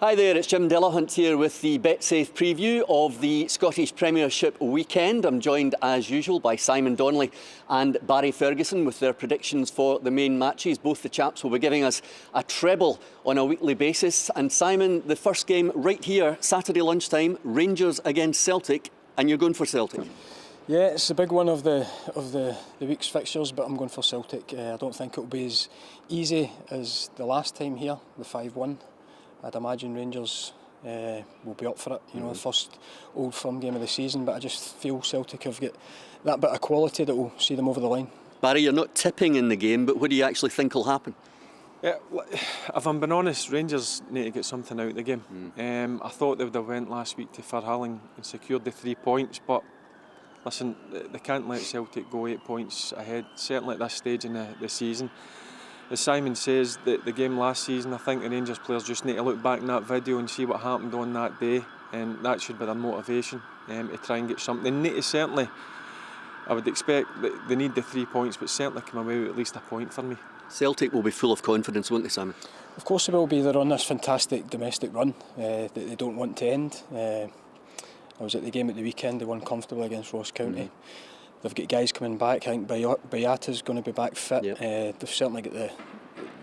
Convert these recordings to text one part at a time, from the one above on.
Hi there, it's Jim Delahunt here with the BetSafe preview of the Scottish Premiership weekend. I'm joined as usual by Simon Donnelly and Barry Ferguson with their predictions for the main matches. Both the chaps will be giving us a treble on a weekly basis. And Simon, the first game right here, Saturday lunchtime, Rangers against Celtic, and you're going for Celtic. Yeah, it's a big one of the week's fixtures, but I'm going for Celtic. I don't think it'll be as easy as the last time here, the 5-1. I'd imagine Rangers will be up for it, the first Old Firm game of the season, but I just feel Celtic have got that bit of quality that will see them over the line. Barry, you're not tipping in the game, but what do you actually think will happen? Yeah, if I'm being honest, Rangers need to get something out of the game. I thought they would have went last week to Firhalling and secured the 3 points, but listen, they can't let Celtic go 8 points ahead, certainly at this stage in the season. As Simon says, the game last season, I think the Rangers players just need to look back in that video and see what happened on that day, and that should be their motivation to try and get something. They need to certainly, I would expect that they need the 3 points, but certainly come away with at least a point for me. Celtic will be full of confidence, won't they, Simon? Of course they will be. They're on this fantastic domestic run that they don't want to end. I was at the game at the weekend, they won comfortably against Ross County. They've got guys coming back. I think Bayata's going to be back fit. Yep. They've certainly got the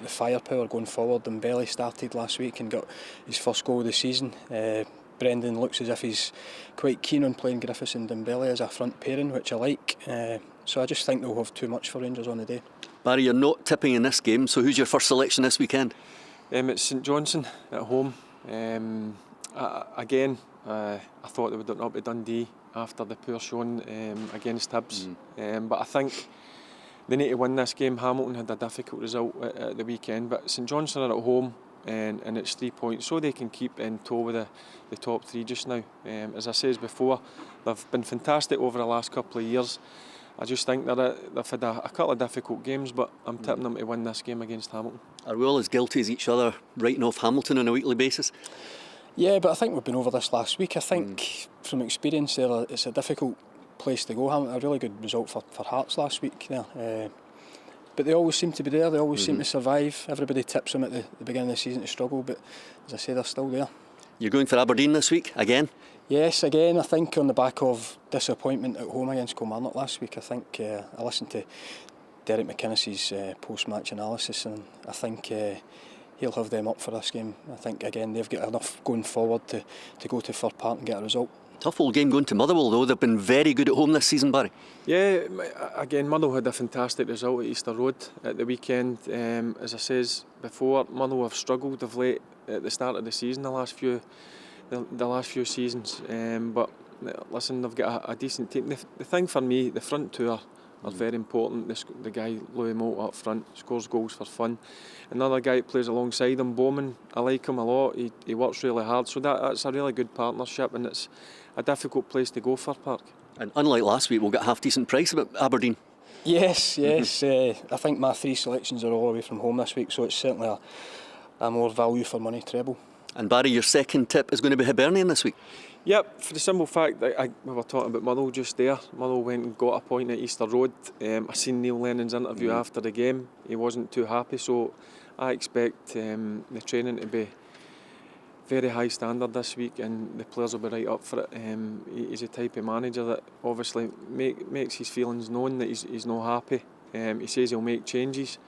firepower going forward. Donnelly started last week and got his first goal of the season. Brendan looks as if he's quite keen on playing Griffiths and Donnelly as a front pairing, which I like. So I just think they'll have too much for Rangers on the day. Barry, you're not tipping in this game, so who's your first selection this weekend? It's St Johnstone at home. Again, I thought they would not be Dundee after the poor showing against Hibs, but I think they need to win this game. Hamilton had a difficult result at the weekend, but St Johnstone are at home and it's 3 points, so they can keep in tow with the top three just now. As I said before, they've been fantastic over the last couple of years. I just think they've had a couple of difficult games, but I'm tipping them to win this game against Hamilton. Are we all as guilty as each other writing off Hamilton on a weekly basis? Yeah, but I think we've been over this last week. I think from experience there, it's a difficult place to go. A really good result for Hearts last week there. But they always seem to be there, they always seem to survive. Everybody tips them at the beginning of the season to struggle, but as I say, they're still there. You're going for Aberdeen this week, again? Yes, again, I think on the back of disappointment at home against Kilmarnock last week. I think I listened to Derek McInnes's post-match analysis, and I think he'll have them up for this game. I think, again, they've got enough going forward to go to Fir Park and get a result. Tough old game going to Motherwell, though. They've been very good at home this season, Barry. Yeah, again, Motherwell had a fantastic result at Easter Road at the weekend. As I says before, Motherwell have struggled of late at the start of the season, the last few seasons. But listen, they've got a decent team. The thing for me, the front two are very important. The guy, Louis Moult, up front, scores goals for fun. Another guy that plays alongside him, Bowman, I like him a lot. He works really hard, so that's a really good partnership, and it's a difficult place to go for Park. And unlike last week, we'll get a half-decent price about Aberdeen. Yes. I think my 3 selections are all away from home this week, so it's certainly a more value for money treble. And Barry, your second tip is going to be Hibernian this week? Yep, for the simple fact that we were talking about Motherwell just there. Motherwell went and got a point at Easter Road. I seen Neil Lennon's interview after the game. He wasn't too happy, so I expect the training to be very high standard this week, and the players will be right up for it. He's a type of manager that obviously makes his feelings known that he's not happy. He says he'll make changes,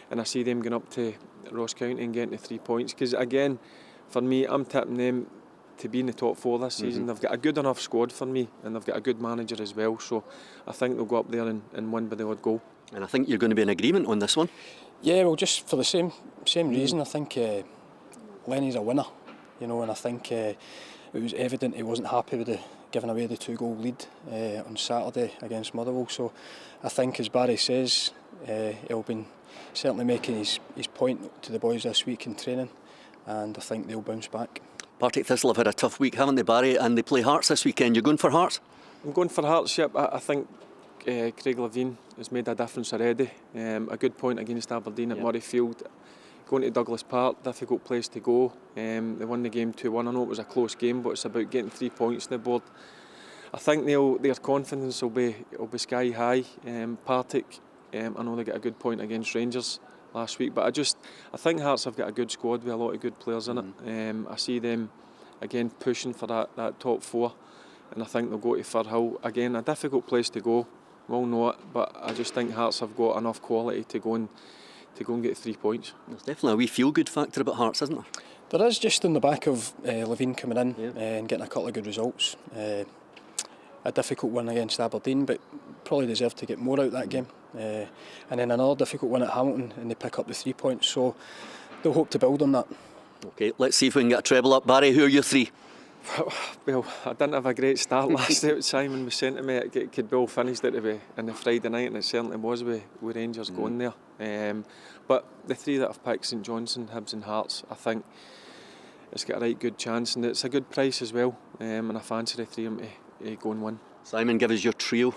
and I see them going up to Ross County and getting the 3 points, because again, for me, I'm tipping them to be in the top 4 this season. They've got a good enough squad for me, and they've got a good manager as well, so I think they'll go up there and win by the odd goal. And I think you're going to be in agreement on this one. Yeah, well, just for the same reason. I think Lenny's a winner, and I think it was evident he wasn't happy with giving away the 2-goal lead on Saturday against Motherwell. So I think, as Barry says, he'll be certainly making his point to the boys this week in training, and I think they'll bounce back. Partick Thistle have had a tough week, haven't they, Barry? And they play Hearts this weekend. You're going for Hearts? I'm going for Hearts, yep. I think Craig Levein has made a difference already. A good point against Aberdeen at Murrayfield. Going to Douglas Park, difficult place to go. They won the game 2-1. I know it was a close game, but it's about getting 3 points on the board. I think their confidence will be sky high. Partick, I know they get a good point against Rangers last week. But I think Hearts have got a good squad with a lot of good players in it. I see them again pushing for that top 4, and I think they'll go to Firhill again. A difficult place to go, we all know it, but I just think Hearts have got enough quality to go and get 3 points. There's definitely a wee feel-good factor about Hearts, isn't there? There is, just on the back of Levine coming in and getting a couple of good results. A difficult one against Aberdeen, but probably deserved to get more out of that game. And then another difficult one at Hamilton, and they pick up the 3 points. So they'll hope to build on that. OK, let's see if we can get a treble up. Barry, who are your 3? Well, I didn't have a great start last night. Simon was saying to me it could be all finished in the Friday night, and it certainly was with Rangers going there. But the 3 that I've picked, St Johnstone, Hibs and Hearts, I think it's got a right good chance, and it's a good price as well. And I fancy the 3 of them to go and win. Simon, give us your trio.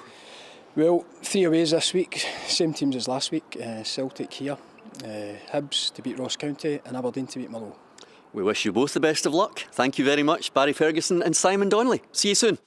Well, 3 aways this week, same teams as last week. Celtic here, Hibs to beat Ross County, and Aberdeen to beat Motherwell. We wish you both the best of luck. Thank you very much, Barry Ferguson and Simon Donnelly. See you soon.